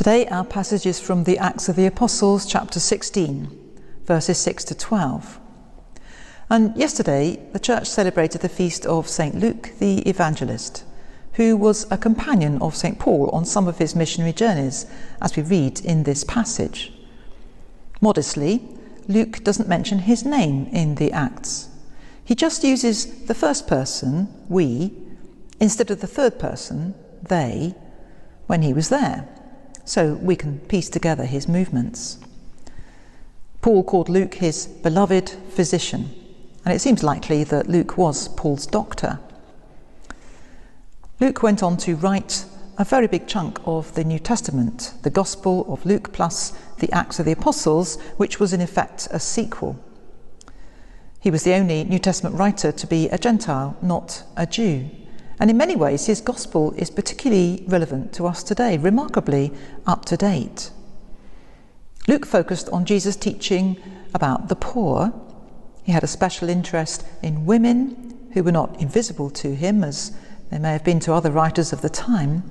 Today our passage is from the Acts of the Apostles, chapter 16, verses 6 to 12. And yesterday the church celebrated the feast of St. Luke the Evangelist, who was a companion of St. Paul on some of his missionary journeys, as we read in this passage. Modestly, Luke doesn't mention his name in the Acts. He just uses the first person, we, instead of the third person, they, when he was there, so we can piece together his movements. Paul called Luke his beloved physician, and it seems likely that Luke was Paul's doctor. Luke went on to write a very big chunk of the New Testament, the Gospel of Luke plus the Acts of the Apostles, which was in effect a sequel. He was the only New Testament writer to be a Gentile, not a Jew. And in many ways, his Gospel is particularly relevant to us today, remarkably up to date. Luke focused on Jesus' teaching about the poor. He had a special interest in women who were not invisible to him, as they may have been to other writers of the time.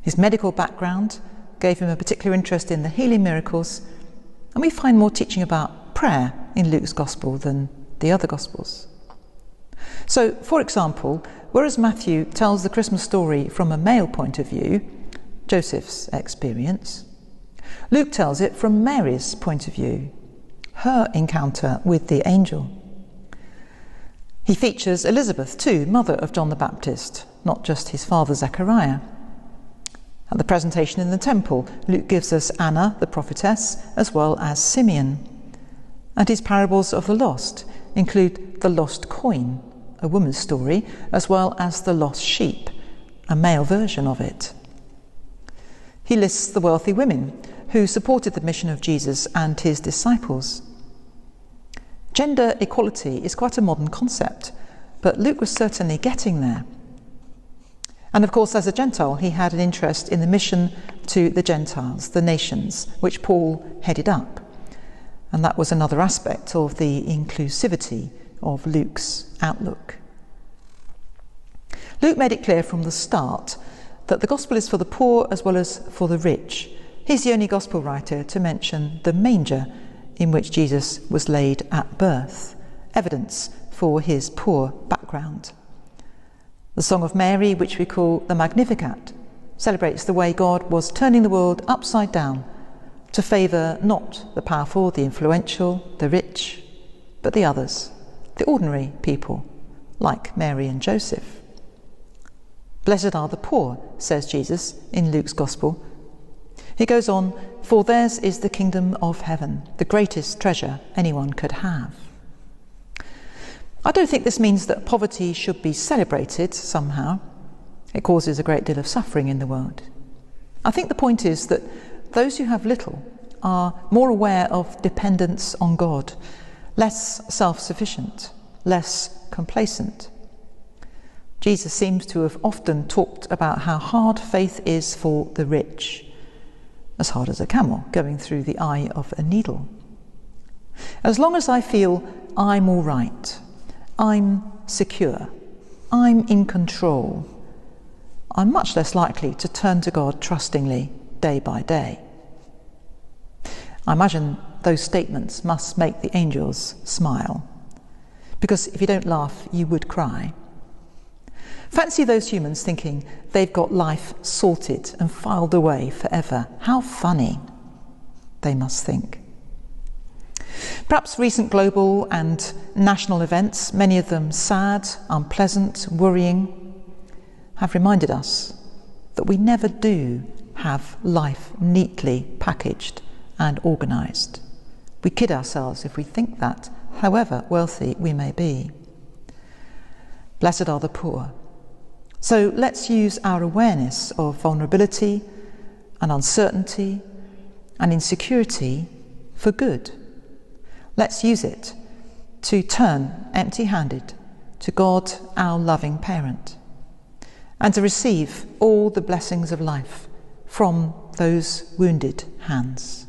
His medical background gave him a particular interest in the healing miracles, and we find more teaching about prayer in Luke's Gospel than the other Gospels. So, for example, whereas Matthew tells the Christmas story from a male point of view, Joseph's experience, Luke tells it from Mary's point of view, her encounter with the angel. He features Elizabeth too, mother of John the Baptist, not just his father Zechariah. At the presentation in the temple, Luke gives us Anna, the prophetess, as well as Simeon. And his parables of the lost include the lost coin, a woman's story, as well as the lost sheep, a male version of it. He lists the wealthy women who supported the mission of Jesus and his disciples. Gender equality is quite a modern concept, but Luke was certainly getting there. And of course, as a Gentile, he had an interest in the mission to the Gentiles, the nations, which Paul headed up. And that was another aspect of the inclusivity of Luke's outlook. Luke made it clear from the start that the gospel is for the poor as well as for the rich. He's the only gospel writer to mention the manger in which Jesus was laid at birth, evidence for his poor background. The Song of Mary, which we call the Magnificat, celebrates the way God was turning the world upside down to favour not the powerful, the influential, the rich, but the others, the ordinary people, like Mary and Joseph. Blessed are the poor, says Jesus in Luke's Gospel. He goes on, for theirs is the kingdom of heaven, the greatest treasure anyone could have. I don't think this means that poverty should be celebrated somehow. It causes a great deal of suffering in the world. I think the point is that those who have little are more aware of dependence on God, less self-sufficient, less complacent. Jesus seems to have often talked about how hard faith is for the rich, as hard as a camel going through the eye of a needle. As long as I feel I'm all right, I'm secure, I'm in control, I'm much less likely to turn to God trustingly day by day. I imagine those statements must make the angels smile, because if you don't laugh, you would cry. Fancy those humans thinking they've got life sorted and filed away forever. How funny, they must think. Perhaps recent global and national events, many of them sad, unpleasant, worrying, have reminded us that we never do have life neatly packaged and organised. We kid ourselves if we think that, however wealthy we may be. Blessed are the poor. So let's use our awareness of vulnerability and uncertainty and insecurity for good. Let's use it to turn empty-handed to God, our loving parent, and to receive all the blessings of life from those wounded hands.